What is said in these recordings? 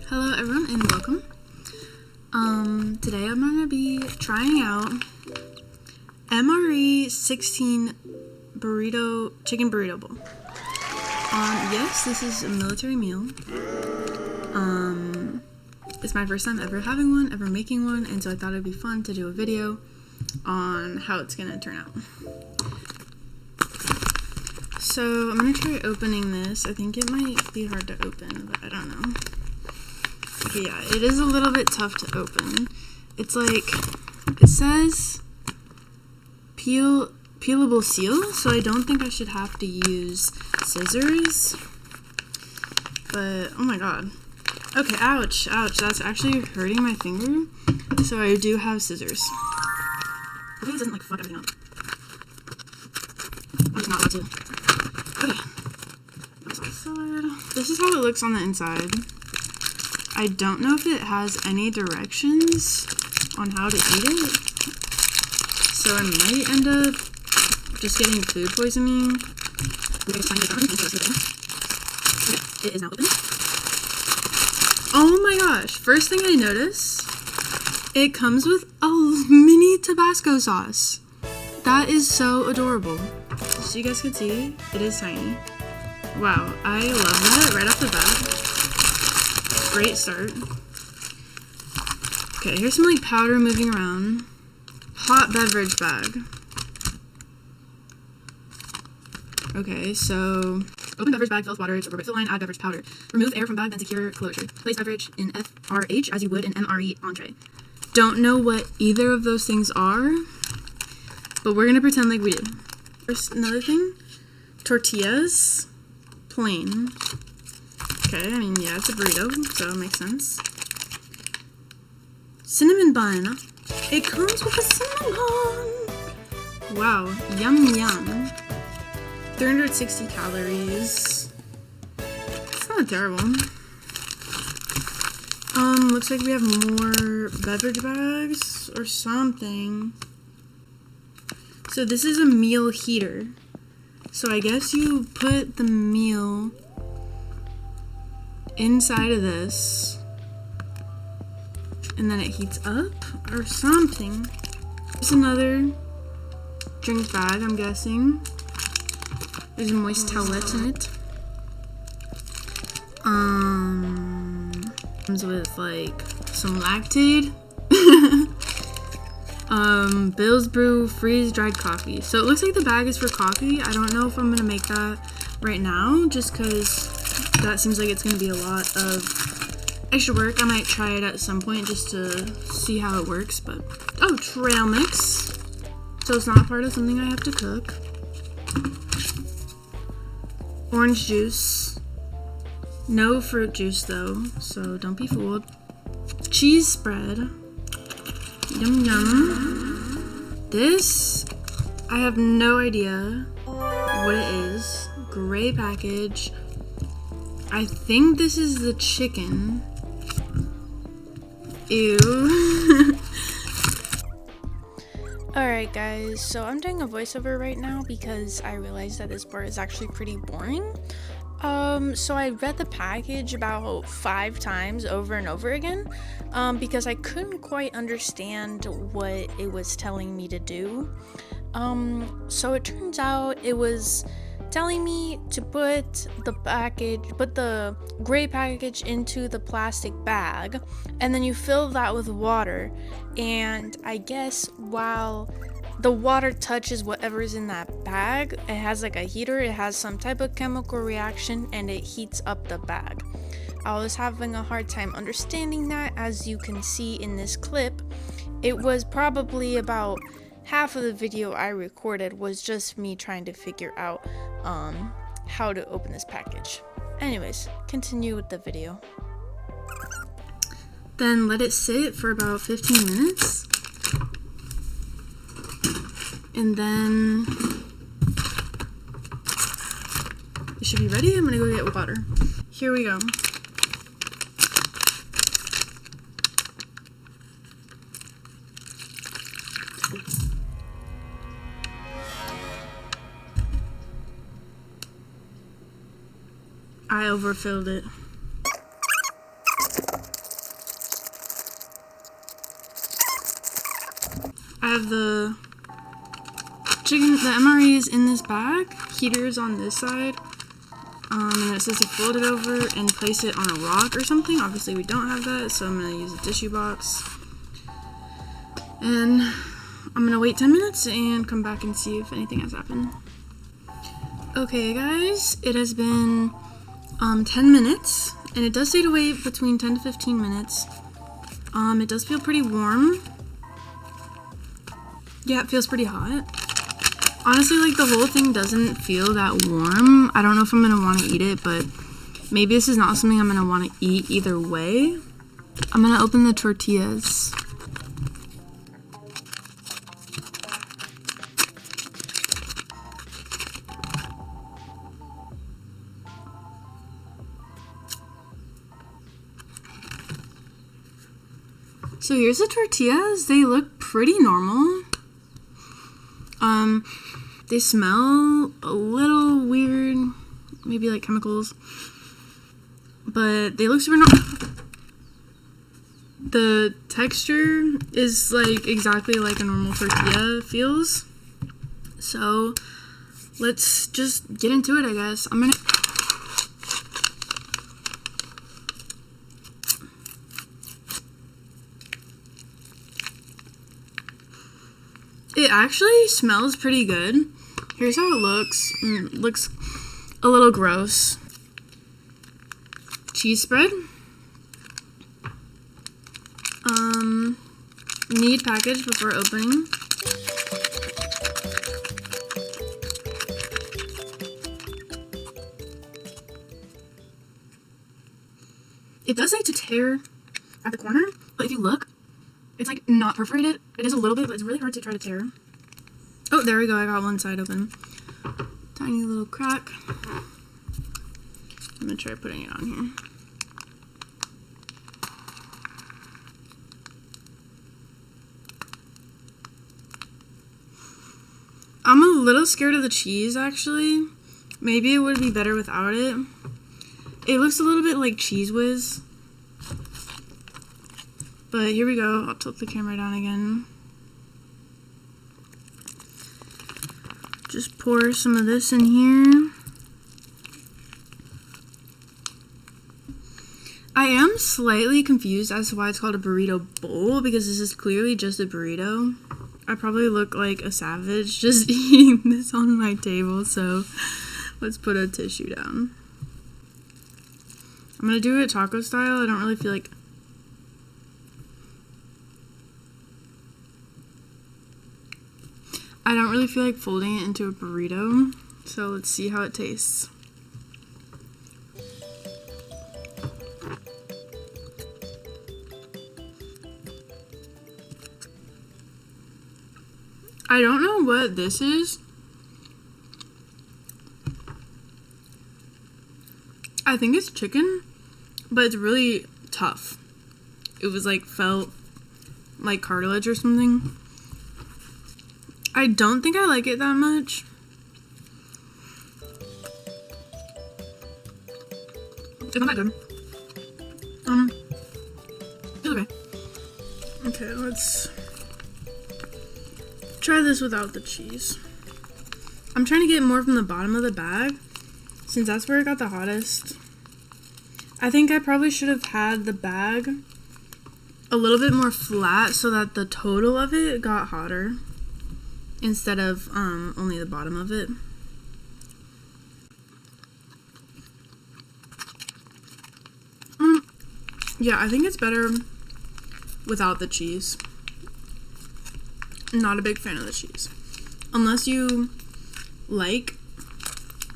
Hello everyone and welcome. Today I'm going to be trying out Mre 16 chicken burrito bowl. Yes, this is a military meal. It's my first time ever having one, ever making one, and so I thought it'd be fun to do a video on how it's gonna turn out. So I'm gonna try opening this. I think it might be hard to open, but I don't know. Okay, yeah, it is a little bit tough to open. It's like, it says peelable seal, so I don't think I should have to use scissors. But, oh my god. Okay, ouch, that's actually hurting my finger. So I do have scissors. Hopefully this doesn't like fuck everything up. I'm just not allowed to. Okay. This is how it looks on the inside. I don't know if it has any directions on how to eat it, so I might end up just getting food poisoning. It is now open. Oh my gosh, first thing I notice, it comes with a mini Tabasco sauce. That is so adorable. So you guys can see, it is tiny. Wow, I love that right off the bat. Great start. Okay, here's some like powder moving around. Hot beverage bag. Okay, so open beverage bag, fill with water, fill line, add beverage powder. Remove air from bag, then secure closure. Place beverage in FRH as you would an MRE entree. Don't know what either of those things are, but we're gonna pretend like we do. First, another thing, tortillas, plain. Okay, I mean, yeah, it's a burrito, so it makes sense. Cinnamon bun. It comes with a cinnamon bun. Wow, yum yum. 360 calories. It's not terrible. Looks like we have more beverage bags or something. So this is a meal heater. So I guess you put the meal inside of this and then it heats up or something. There's another drink bag, I'm guessing. There's a moist towelette in it. Comes with like some Lactaid. Bill's Brew freeze dried coffee. So it looks like the bag is for coffee. I don't know if I'm gonna make that right now just because that seems like it's going to be a lot of extra work. I might try it at some point just to see how it works, but... Oh, trail mix. So it's not part of something I have to cook. Orange juice. No fruit juice, though, so don't be fooled. Cheese spread. Yum, yum. This, I have no idea what it is. Gray package. I think this is the chicken. Ew. Alright guys, so I'm doing a voiceover right now because I realized that this part is actually pretty boring. So I read the package about 5 times over and over again because I couldn't quite understand what it was telling me to do. So it turns out it was telling me to put the gray package into the plastic bag, and then you fill that with water, and I guess while the water touches whatever's in that bag, it has like a heater, it has some type of chemical reaction, and it heats up the bag. I was having a hard time understanding that. As you can see in this clip, it was probably about half of the video I recorded was just me trying to figure out how to open this package. Anyways, continue with the video. Then let it sit for about 15 minutes. And then it should be ready. I'm gonna go get water. Here we go. I overfilled it. I have the chicken, the MRE is in this bag. Heater's on this side. And it says to fold it over and place it on a rock or something. Obviously we don't have that, so I'm gonna use a tissue box. And I'm gonna wait 10 minutes and come back and see if anything has happened. Okay guys, it has been 10 minutes, and it does say to wait between 10 to 15 minutes. It does feel pretty warm. Yeah, it feels pretty hot. Honestly, like, the whole thing doesn't feel that warm. I don't know if I'm gonna want to eat it, but maybe this is not something I'm gonna want to eat either way. I'm gonna open the tortillas. So here's the tortillas. They look pretty normal. They smell a little weird, maybe like chemicals, but they look super normal. The texture is like exactly like a normal tortilla feels. So let's just get into it, I guess. It actually smells pretty good. Here's how it looks. Looks a little gross. Cheese spread. Need package before opening. It does say to tear at the corner, but if you look, it's like not perforated. It is a little bit, but it's really hard to try to tear. Oh, there we go. I got one side open. Tiny little crack. I'm gonna try putting it on here. I'm a little scared of the cheese, actually. Maybe it would be better without it. It looks a little bit like Cheese Whiz. But here we go. I'll tilt the camera down again. Just pour some of this in here. I am slightly confused as to why it's called a burrito bowl, because this is clearly just a burrito. I probably look like a savage just eating this on my table, so let's put a tissue down. I'm gonna do it taco style. I don't really feel like... folding it into a burrito, so let's see how it tastes. I don't know what this is. I think it's chicken, but it's really tough. It was like felt like cartilage or something. I don't think I like it that much. It's not that good. It's okay. Okay, let's try this without the cheese. I'm trying to get more from the bottom of the bag, since that's where it got the hottest. I think I probably should have had the bag a little bit more flat so that the total of it got hotter, instead of only the bottom of it. Yeah, I think it's better without the cheese. Not a big fan of the cheese. Unless you like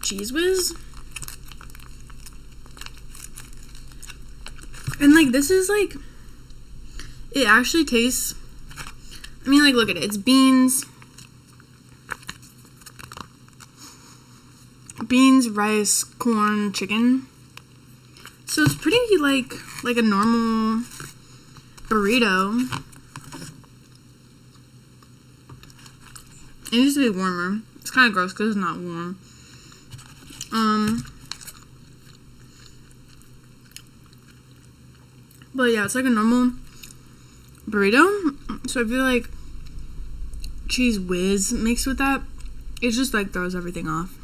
Cheese Whiz. And like, this is like, it actually tastes, I mean, like, look at it. It's beans, rice, corn, chicken. So it's pretty like a normal burrito. It needs to be warmer. It's kind of gross because it's not warm. But yeah, it's like a normal burrito. So I feel like cheese whiz mixed with that, it just like throws everything off.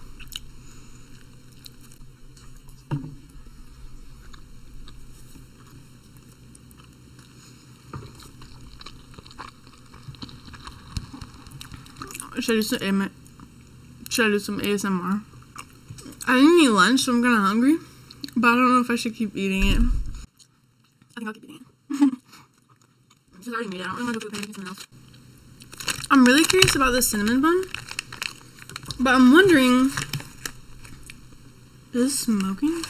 Should I do some ASMR? I didn't eat lunch, so I'm kind of hungry, but I don't know if I should keep eating it. I think I'll keep eating it. Because I already made it. I don't really want to go to the something else. I'm really curious about this cinnamon bun, but I'm wondering, is this smoking?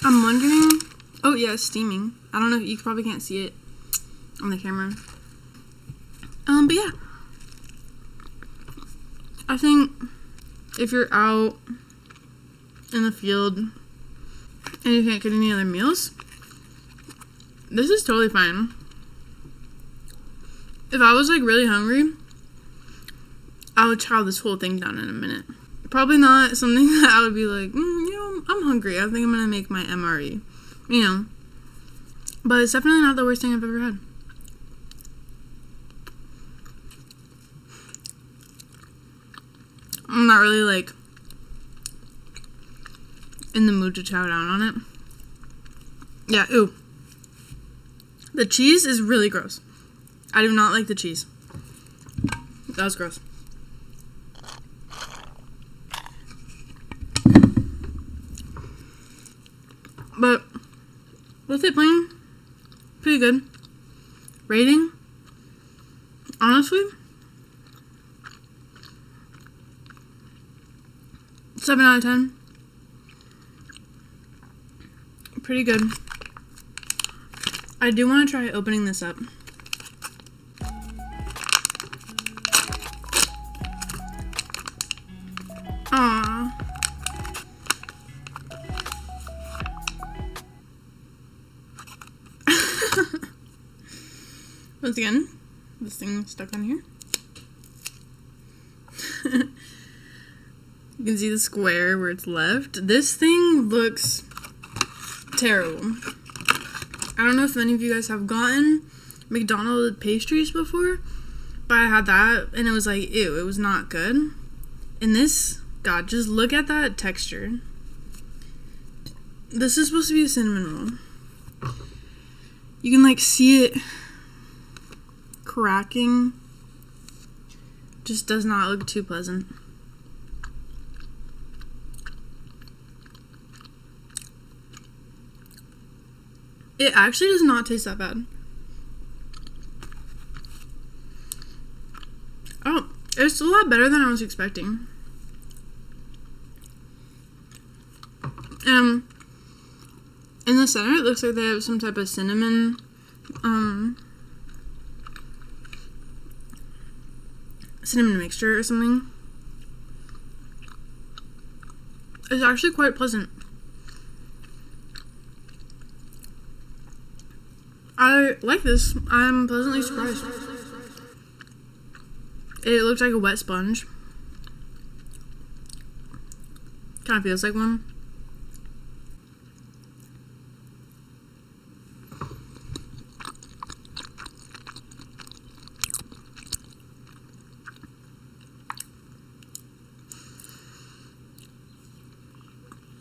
I'm wondering. Oh yeah, it's steaming. I don't know, you probably can't see it on the camera. But yeah. I think if you're out in the field and you can't get any other meals, this is totally fine. If I was like really hungry, I would chow this whole thing down in a minute. Probably not something that I would be like, you know, I'm hungry. I think I'm gonna make my MRE. You know, but it's definitely not the worst thing I've ever had. I'm not really like in the mood to chow down on it. Yeah, ooh. The cheese is really gross. I do not like the cheese. That was gross. But with it plain, pretty good. Rating, honestly, 7 out of 10. Pretty good. I do want to try opening this up. Aww. Once again, this thing is stuck on here. You can see the square where it's left. This thing looks terrible. I don't know if any of you guys have gotten McDonald's pastries before, but I had that and it was like, ew, it was not good. And this, God, just look at that texture. This is supposed to be a cinnamon roll. You can like see it cracking. Just does not look too pleasant. It actually does not taste that bad. Oh, it's a lot better than I was expecting. In the center, it looks like they have some type of cinnamon, cinnamon mixture or something. It's actually quite pleasant. I like this. I'm pleasantly surprised. It looks like a wet sponge. Kind of feels like one.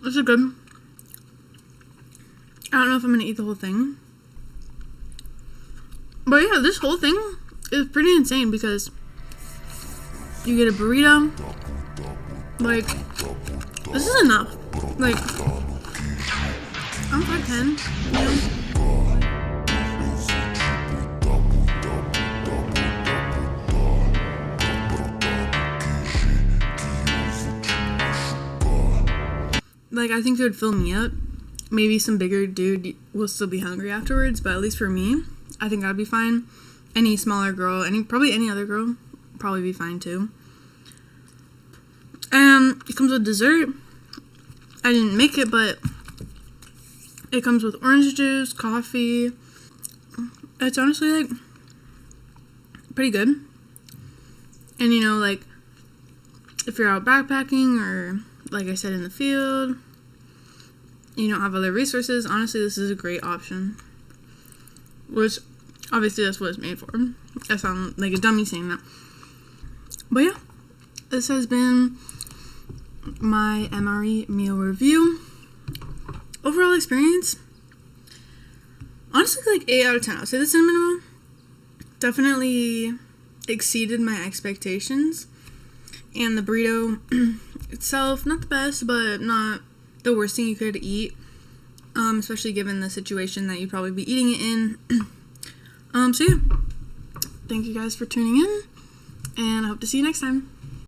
This is good. I don't know if I'm gonna eat the whole thing. But yeah, this whole thing is pretty insane because you get a burrito. Like, this is enough. Like, I'm 5'10", you know? Like, I think it would fill me up. Maybe some bigger dude will still be hungry afterwards, but at least for me, I think I'd be fine. Any smaller girl, probably any other girl, probably be fine too. And it comes with dessert. I didn't make it, but it comes with orange juice, coffee. It's honestly like pretty good. And you know, like if you're out backpacking or like I said in the field, you don't have other resources, honestly, this is a great option. Which, obviously, that's what it's made for. I sound like a dummy saying that. But yeah, this has been my MRE meal review. Overall experience, honestly, like 8 out of 10. I would say the cinnamon roll definitely exceeded my expectations. And the burrito itself, not the best, but not the worst thing you could eat. Especially given the situation that you'd probably be eating it in. So yeah, thank you guys for tuning in, and I hope to see you next time.